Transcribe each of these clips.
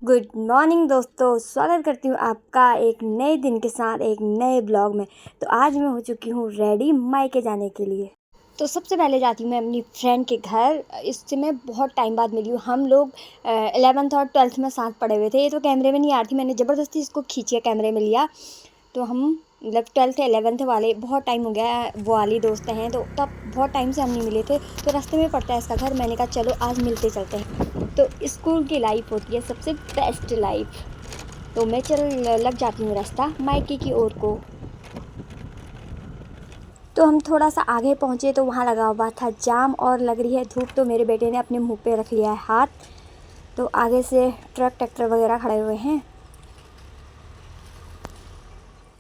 Good morning दोस्तों, स्वागत करती हूँ आपका एक नए दिन के साथ एक नए ब्लॉग में। तो आज मैं हो चुकी हूँ रेडी मायके जाने के लिए। तो सबसे पहले जाती हूँ मैं अपनी फ्रेंड के घर। इससे मैं बहुत टाइम बाद मिली हूँ। हम लोग 11th और 12th में साथ पढ़े हुए थे। ये तो कैमरे में नहीं आ रही थी, मैंने ज़बरदस्ती इसको खींच के कैमरे में लिया। तो हम मतलब 12th 11th वाले बहुत टाइम हो गया, वो वाली दोस्त हैं। तो तब बहुत टाइम से हम नहीं मिले थे। तो रास्ते में पड़ता है इसका घर। मैंने कहा चलो आज मिलते चलते हैं। तो स्कूल की लाइफ होती है सबसे बेस्ट लाइफ। तो मैं लग जाती हूँ रास्ता मायके की ओर को। तो हम थोड़ा सा आगे पहुँचे तो वहाँ लगा हुआ था जाम और लग रही है धूप। तो मेरे बेटे ने अपने मुंह पे रख लिया है हाथ। तो आगे से ट्रक ट्रैक्टर वगैरह खड़े हुए हैं।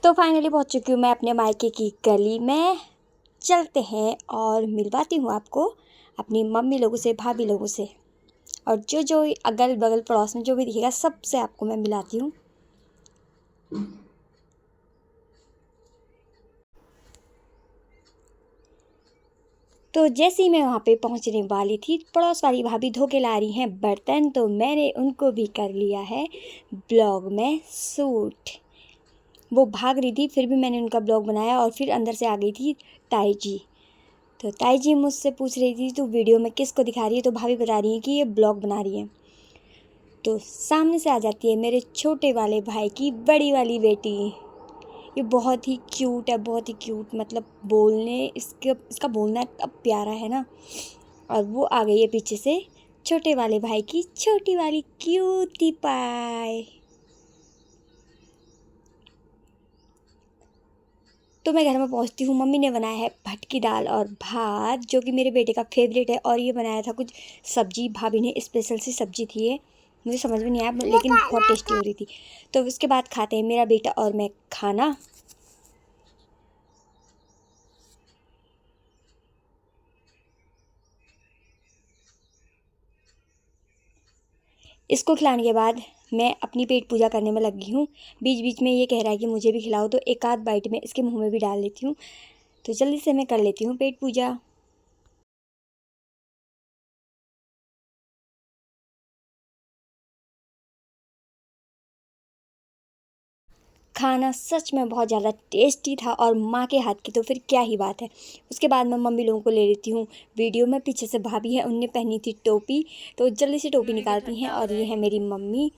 तो फाइनली पहुँच चुकी हूँ मैं अपने मायके की गली में। चलते हैं और मिलवाती हूँ आपको अपनी मम्मी लोगों से, भाभी लोगों से, और जो जो अगल बगल पड़ोस में जो भी दिखेगा सबसे आपको मैं मिलाती हूँ। तो जैसे ही मैं वहाँ पे पहुँचने वाली थी, पड़ोस वाली भाभी धो के ला रही हैं बर्तन। तो मैंने उनको भी कर लिया है ब्लॉग में शूट। वो भाग रही थी, फिर भी मैंने उनका ब्लॉग बनाया। और फिर अंदर से आ गई थी ताई जी। तो ताई जी मुझसे पूछ रही थी तू वीडियो में किसको दिखा रही है। तो भाभी बता रही है कि ये ब्लॉग बना रही है। तो सामने से आ जाती है मेरे छोटे वाले भाई की बड़ी वाली बेटी। ये बहुत ही क्यूट है, बहुत ही क्यूट। मतलब इसका बोलना इतना प्यारा है ना। और वो आ गई है पीछे से छोटे वाले भाई की छोटी वाली क्यूटी पाई। तो मैं घर में पहुंचती हूँ। मम्मी ने बनाया है भटकी दाल और भात, जो कि मेरे बेटे का फेवरेट है। और ये बनाया था कुछ सब्जी, भाभी ने स्पेशल सी सब्जी थी ये, मुझे समझ में नहीं आया लेकिन बहुत टेस्टी हो रही थी। तो उसके बाद खाते हैं मेरा बेटा और मैं खाना। इसको खिलाने के बाद मैं अपनी पेट पूजा करने में लगी हूँ। बीच बीच में ये कह रहा है कि मुझे भी खिलाओ, तो एक आध बाइट में इसके मुंह में भी डाल लेती हूँ। तो जल्दी से मैं कर लेती हूँ पेट पूजा। खाना सच में बहुत ज़्यादा टेस्टी था और माँ के हाथ की तो फिर क्या ही बात है। उसके बाद मैं मम्मी लोगों को ले लेती हूँ वीडियो में। पीछे से भाभी है, उनने पहनी थी टोपी, तो जल्दी से टोपी निकालती हैं। और ये है मेरी मम्मी।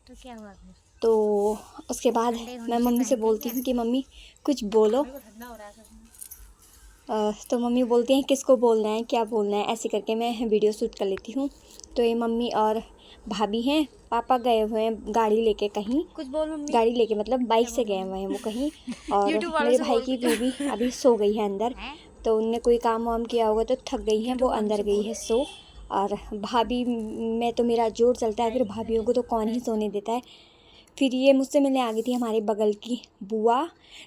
तो क्या हुआ फिर? तो उसके बाद मैं मम्मी से बोलती हूँ कि मम्मी कुछ बोलो। ठंडा हो रहा है तो मम्मी बोलती हैं किसको बोलना है, क्या बोलना है। ऐसे करके मैं वीडियो शूट कर लेती हूँ। तो ये मम्मी और भाभी हैं। पापा गए हुए हैं गाड़ी लेके कहीं। कुछ बोल मम्मी। गाड़ी लेके मतलब बाइक से गए हुए हैं वो कहीं। और यूट्यूब वालों मेरे से भाई बोल की कुछ। बीवी अभी सो गई है अंदर। हैं? तो उनने कोई काम वाम किया होगा तो थक गई हैं, वो यूट्यूब वालों अंदर से गई बोल। है सो। और भाभी में तो मेरा जोर चलता है, फिर भाभीयों को तो कौन ही सोने देता है। फिर ये मुझसे मिलने आ गई थी हमारे बगल की बुआ।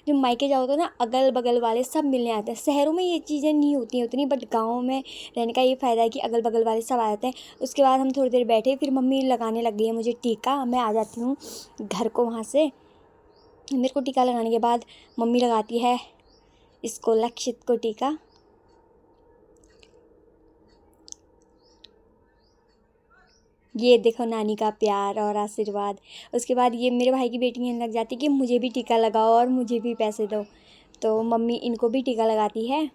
जो मायके जाओ तो ना अगल बगल वाले सब मिलने आते हैं। शहरों में ये चीज़ें नहीं होती हैं उतनी, बट गाँव में रहने का ये फ़ायदा है कि अगल बगल वाले सब आ जाते हैं। उसके बाद हम थोड़ी देर बैठे, फिर मम्मी लगाने लग गई है मुझे टीका। मैं आ जाती हूँ घर को वहाँ से। मेरे को टीका लगाने के बाद मम्मी लगाती है इसको, लक्षित को टीका। ये देखो नानी का प्यार और आशीर्वाद। उसके बाद ये मेरे भाई की बेटी कहने लग जाती कि मुझे भी टीका लगाओ और मुझे भी पैसे दो। तो मम्मी इनको भी टीका लगाती है।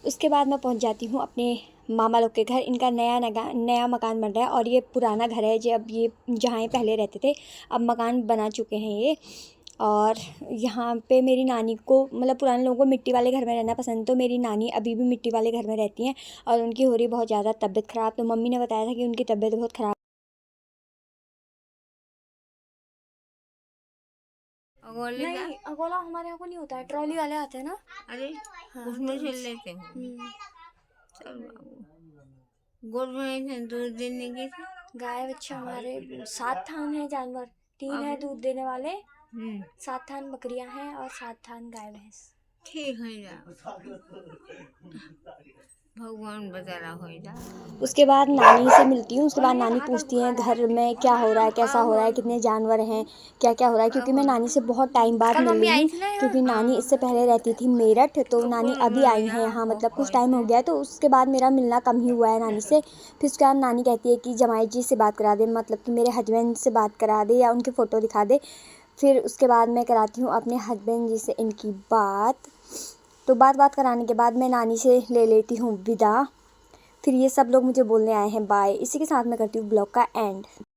उसके बाद मैं पहुंच जाती हूँ अपने मामा लोग के घर। इनका नया मकान बन रहा है और ये पुराना घर है जो अब ये जहाँ ये पहले रहते थे, अब मकान बना चुके हैं ये। और यहाँ पे मेरी नानी को मतलब पुराने लोगों को मिट्टी वाले घर में रहना पसंद, तो मेरी नानी अभी भी मिट्टी वाले घर में रहती हैं। और उनकी हो रही बहुत ज़्यादा तबीयत ख़राब। तो मम्मी ने बताया था कि उनकी तबीयत बहुत ख़राब। नहीं, अगोला हमारे यहाँ को नहीं होता है, ट्रॉली वाले आते हैं ना। अरे हाँ, उसमें से लेते हैं। चल बाबू, गोद में दूध देने के थे। गाय बच्चे हमारे 7 थान है जानवर। 3 है दूध देने वाले, 7 थान बकरियां हैं और 7 थान गाय भैंस। ठीक है जा। भगवान बचारा हो जा। उसके बाद नानी से मिलती हूँ। उसके बाद नानी पूछती है घर में क्या हो रहा है, कैसा हो रहा है, कितने जानवर हैं, क्या क्या हो रहा है, क्योंकि मैं नानी से बहुत टाइम बाद मिल रही हूँ। क्योंकि नानी इससे पहले रहती थी मेरठ, तो नानी अभी आई हैं यहाँ, मतलब कुछ टाइम हो गया है, तो उसके बाद मेरा मिलना कम ही हुआ है नानी से। फिर उसके बाद नानी कहती है कि जमाई जी से बात करा दे, मतलब कि मेरे हस्बैंड से बात करा दे या उनकी फ़ोटो दिखा दे। फिर उसके बाद मैं कराती हूँ अपने हस्बैंड जी से इनकी बात। तो बात कराने के बाद मैं नानी से ले लेती हूँ विदा। फिर ये सब लोग मुझे बोलने आए हैं बाय। इसी के साथ मैं करती हूँ ब्लॉग का एंड।